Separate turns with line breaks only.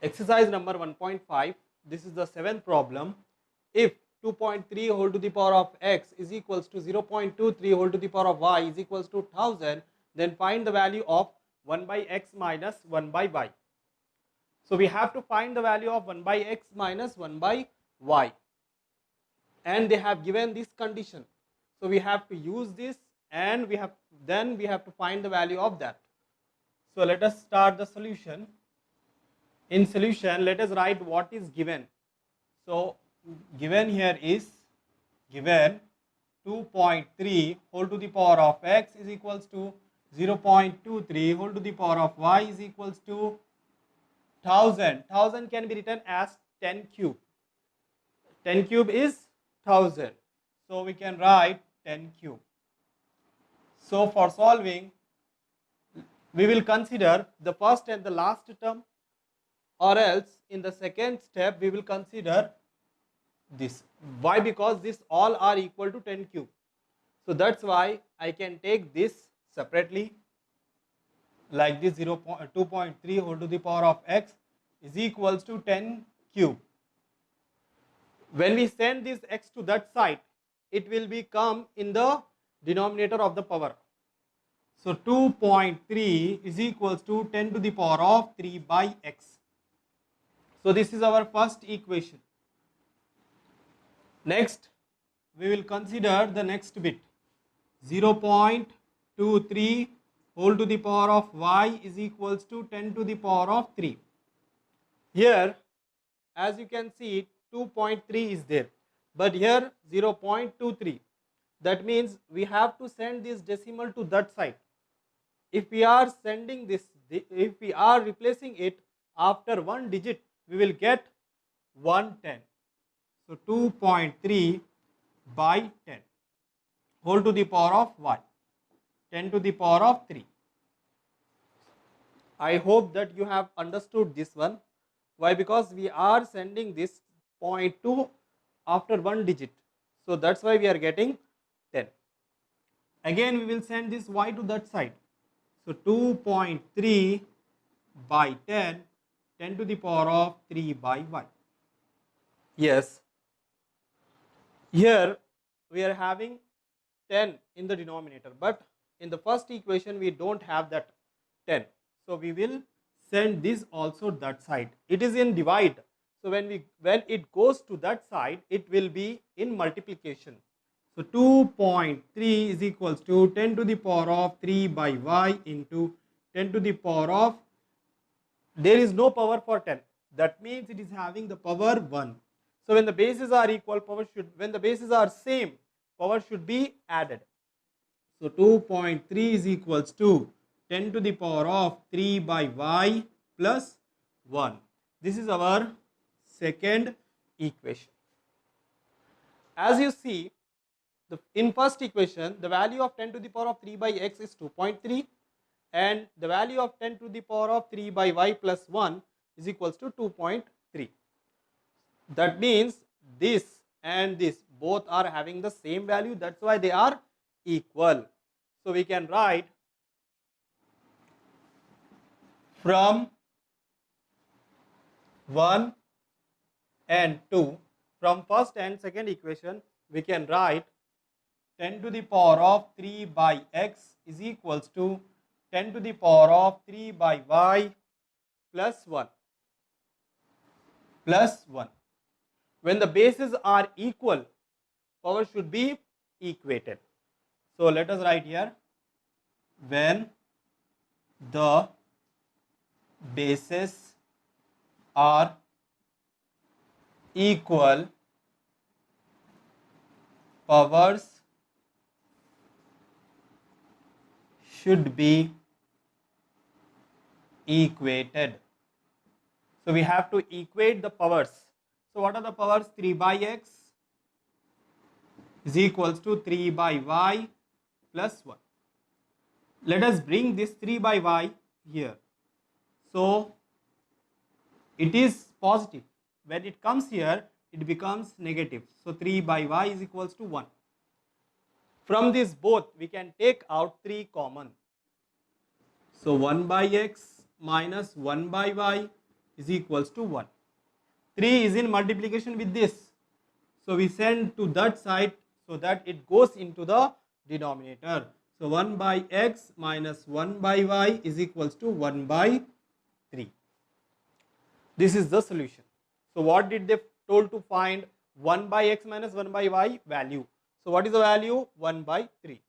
Exercise number 1.5. This is the seventh problem. If 2.3 whole to the power of x is equals to 0.23 whole to the power of y is equals to 1000, then find the value of 1 by x minus 1 by y. So we have to find the value of 1 by x minus 1 by y, and they have given this condition. So we have to use this, and we have to find the value of that. So let us start the solution. In solution, let us write what is given. So given here is given 2.3 whole to the power of x is equals to 0.23 whole to the power of y is equals to 1000. 1000 can be written as 10 cube. 10 cube is 1000. So we can write 10 cube. So for solving, we will consider the first and the last term, or else in the second step we will consider this. Why? Because this all are equal to 10 cube. So that's why I can take this separately, like this 2.3 whole to the power of x is equals to 10 cube. When we send this x to that side, it will become in the denominator of the power. So 2.3 is equals to 10 to the power of 3 by x. So this is our first equation. Next, we will consider the next bit. 0.23 whole to the power of y is equals to 10 to the power of 3. Here, as you can see, 2.3 is there, but here 0.23. That means we have to send this decimal to that side. If we are sending this, if we are replacing it after one digit, we will get 110. So 2.3 by 10 whole to the power of y, 10 to the power of 3. I hope that you have understood this one. Why? Because we are sending this 0.2 after one digit. So that's why we are getting 10. Again, we will send this y to that side. So 2.3 by 10, 10 to the power of 3 by y. Yes. Here we are having 10 in the denominator, but in the first equation we don't have that 10. So we will send this also that side. It is in divide. So when it goes to that side, it will be in multiplication. So 2.3 is equals to 10 to the power of 3 by y into 10 to the power of, there is no power for 10. That means it is having the power 1. So when the bases are equal, when the bases are same, power should be added. So 2.3 is equals to 10 to the power of 3 by y plus 1. This is our second equation. As you see, in first equation, the value of 10 to the power of 3 by x is 2.3, and the value of 10 to the power of 3 by y plus 1 is equals to 2.3. That means this and this both are having the same value. That's why they are equal. So we can write from 1 and 2, from first and second equation, we can write 10 to the power of 3 by x is equals to 10 to the power of 3 by y plus 1. When the bases are equal, power should be equated. So let us write here, when the bases are equal, powers should be equated. So we have to equate the powers. So what are the powers? 3 by x is equals to 3 by y plus 1. Let us bring this 3 by y here. So it is positive. When it comes here, it becomes negative. So 3 by y is equals to 1. From this both, we can take out 3 common. So 1 by x minus 1 by y is equals to 1. 3 is in multiplication with this. So we send to that side so that it goes into the denominator. So 1 by x minus 1 by y is equals to 1 by 3. This is the solution. So what did they told to find? 1 by x minus 1 by y value. So what is the value? 1 by 3.